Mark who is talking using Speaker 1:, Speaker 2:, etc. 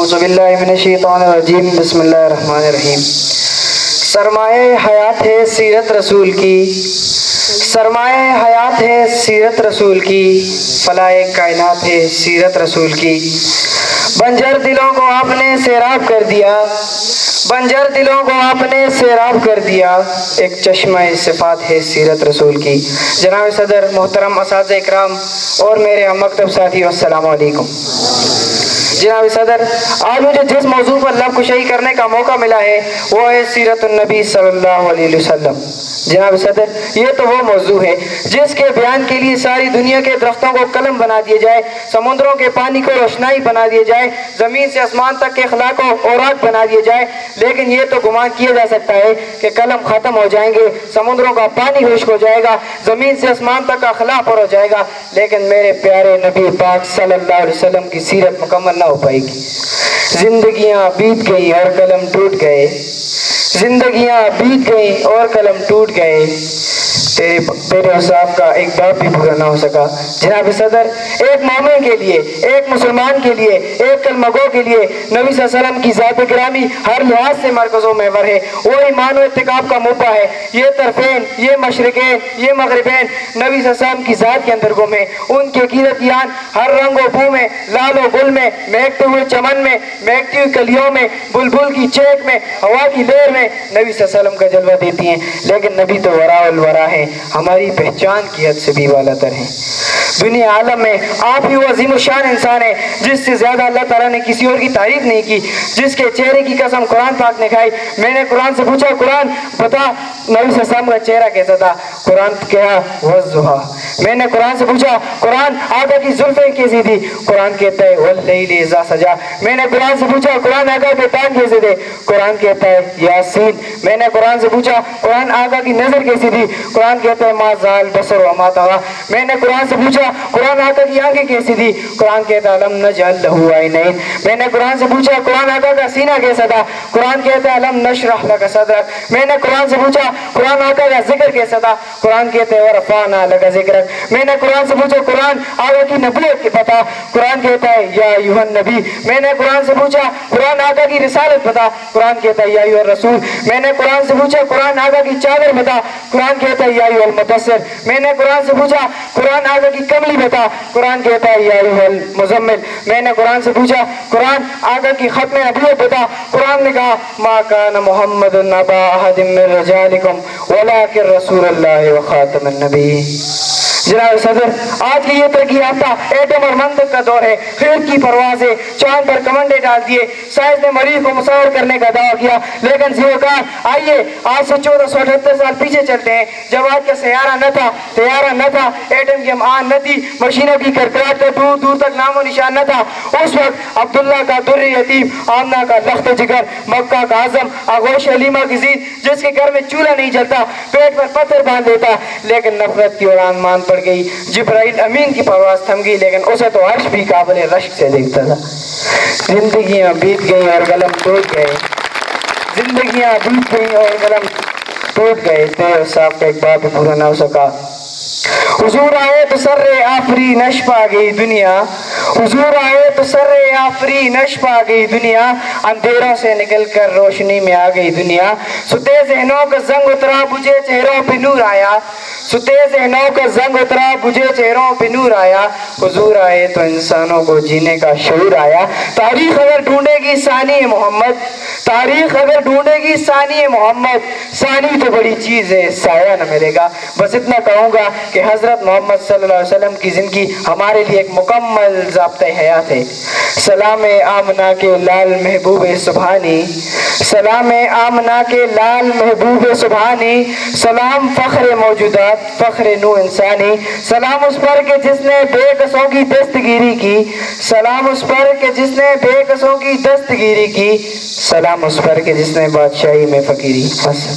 Speaker 1: اعوذ باللہ من الشیطان الرجیم بسم اللہ الرحمن الرحیم۔ سرمایہ حیات ہے سیرت رسول کی، سرمایہ حیات ہے سیرت رسول کی، فلاح کائنات ہے سیرت رسول کی۔ بنجر دلوں کو آپ نے سیراب کر دیا، بنجر دلوں کو آپ نے سیراب کر دیا، ایک چشمہ صفات ہے سیرت رسول کی۔ جناب صدر، محترم اساتذہ اکرام اور میرے ہم مکتب ساتھیو، السلام علیکم۔ جناب صدر، آج مجھے جس موضوع پر لب کشائی کرنے کا موقع ملا ہے وہ ہے سیرت النبی صلی اللہ علیہ وسلم۔ جناب صدر، یہ تو وہ موضوع ہے جس کے بیان کے لیے ساری دنیا کے درختوں کو قلم بنا دیا جائے، سمندروں کے پانی کو روشنائی بنا دیا جائے، زمین سے آسمان تک کے اخلاق کو اوراق بنا دیا جائے، لیکن یہ تو گمان کیا جا سکتا ہے کہ قلم ختم ہو جائیں گے، سمندروں کا پانی خشک ہو جائے گا، زمین سے آسمان تک کا اخلاق پر ہو جائے گا، لیکن میرے پیارے نبی پاک صلی اللہ علیہ وسلم کی سیرت مکمل نہ ہو پائے گی۔ زندگیاں بیت گئی اور قلم ٹوٹ گئے، زندگیاں بیت گئی اور قلم ٹوٹ گئے، تیرے انصاف کا ایک باپ بھی پورا نہ ہو سکا۔ جناب صدر، ایک مومن کے لیے، ایک مسلمان کے لیے، ایک کلمہ گو کے لیے نبی صلی اللہ علیہ وسلم کی ذات گرامی ہر لحاظ سے مرکز و محور ہے، وہ ایمان و اتقاب کا مبہ ہے۔ یہ طرفین، یہ مشرقین، یہ مغربین نبی صلی اللہ علیہ وسلم کی ذات کے اندر گم ہے۔ ان کی عقیدت یان ہر رنگ و بو میں، لال و گل میں، مہکتے ہوئے چمن میں، مہکتی ہوئی کلیوں میں، بلبل کی چہک میں، ہوا کی لہر میں نبی صلی اللہ علیہ وسلم کا جلوہ دیتی ہیں، لیکن نبی تو ورا الورا ہے، ہماری پہچان کی حد سے بھی والا تر ہے۔ دنیا عالم میں آپ ہی وہ عظیم الشان انسان ہے جس سے زیادہ اللہ تعالیٰ نے کسی اور کی تعریف نہیں کی، جس کے چہرے کی قسم قرآن پاک نے کھائی۔ میں نے قرآن سے پوچھا، قرآن بتا نبی صلی اللہ علیہ وسلم کا چہرہ کیسا تھا؟ قرآن کہا والضحیٰ۔ میں نے قرآن سے پوچھا، قرآن آقا کی زلفیں کیسی تھی؟ قرآن کہتا ہے واللیل اذا سجا۔ میں نے قرآن سے پوچھا، قرآن آقا کے کان کیسے تھے؟ قرآن کہتا ہے یاسین۔ میں نے قرآن سے پوچھا، قرآن آقا کی نظر کیسی تھی؟ قرآن کہتا ہے ما زال بصر وما طغی۔ میں نے قرآن سے پوچھا، قرآن آقا کی آنکھیں کیسی تھی؟ قرآن کہتا ہے الم نجعل لہ عینین۔ میں نے قرآن سے پوچھا، قرآن آقا کا سینہ کیسا تھا؟ قرآن کہتا ہے الم نشرح لک صدرک۔ میں نے قرآن سے پوچھا، قرآن آقا کا ذکر کیسا تھا؟ قرآن کہتا ہے ورفعنا لک ذکرک۔ میں نے قرآن سے پوچھا، قرآن آقا کی نبوت کی بتا۔ قرآن کہتا ہے یا ایھا النبی۔ میں نے قرآن سے پوچھا، قرآن آقا کی رسالت بتا۔ قرآن کہتا ہے یا ایھا الرسول۔ میں نے قرآن سے پوچھا، قرآن آقا کی چادر بتا۔ قرآن کہتا ہے یا ایھا المدثر۔ میں نے قرآن سے پوچھا، قرآن آقا کی کملی بتا۔ قرآن کہتا ہے یا ایھا المزمل۔ میں نے قرآن سے پوچھا، قرآن آقا کی ختم نبوت بتا۔ قرآن نے کہا ما کان محمد ابا احد من رجالکم ولکن رسول اللہ وخاتم النبیین۔ جناب صدر، آج کی یہ ترقی یافتہ ایٹم اور منطق کا دور ہے، خیر کی پروازیں، چاند پر کمنڈے ڈال دیے، سائنس نے مریخ کو مسافر کرنے کا دعویٰ کیا، لیکن زیوکار آئیے آج سے 1478 سال پیچھے چلتے ہیں، جب آج کا سیارہ نہ تھا، طیارہ نہ تھا، ایٹم کی آن نہ تھی، مشینوں کی کڑکڑاہٹ کا دور دور تک نام و نشان نہ تھا۔ اس وقت عبداللہ کا در یتیم، آمنہ کا لخت جگر، مکہ کا اعظم، آغوش حلیمہ کی ضد، جس کے گھر میں چولہا نہیں جلتا، پیٹ پر پتھر باندھ دیتا، لیکن نفرت کی اڑان مان پڑ گئی۔ جبرائیل امین کی پرواز تھم گئی، لیکن اسے تو عرش بھی قابل رشک سے دیکھتا تھا۔ زندگیاں بیت گئی اور قلم ٹوٹ گئے، زندگیاں بیت گئی اور قلم ٹوٹ گئے، تیرے صاحب کا ایک باب بھی پورا نہ ہو سکا۔ حضور آئے تو سر آفرینش پا گئی دنیا، حضور آئے تو سر آفرینش پا گئی دنیا، اندھیروں سے نکل کر روشنی میں آ گئی دنیا، ستے ذہنوں کا زنگ اترا بجھے چہروں پہ نور آیا، ستے ذہنوں کا زنگ اترا بجھے چہروں پہ نور آیا، حضور آئے تو انسانوں کو جینے کا شعور آیا۔ تاریخ اگر ڈھونڈے گی ثانی محمد، تاریخ اگر ڈھونڈے گی ثانی محمد، ثانی تو بڑی چیز ہے سایہ نہ ملے گا۔ بس اتنا کہوں گا کہ حضرت محمد صلی اللہ علیہ وسلم کی زندگی ہمارے لیے ایک مکمل ضابطۂ حیات ہے۔ سلام آمنہ کے لال محبوب سبحانی، سلام آمنہ کے لال محبوب سبحانی، سلام فخر موجودات، فخر نو انسانی، سلام اس پر کہ جس نے بے کسوں کی دستگیری کی، سلام اس پر کہ جس نے بے کسوں کی دستگیری کی، سلام اس پر کہ جس نے بادشاہی میں فقیری۔ بس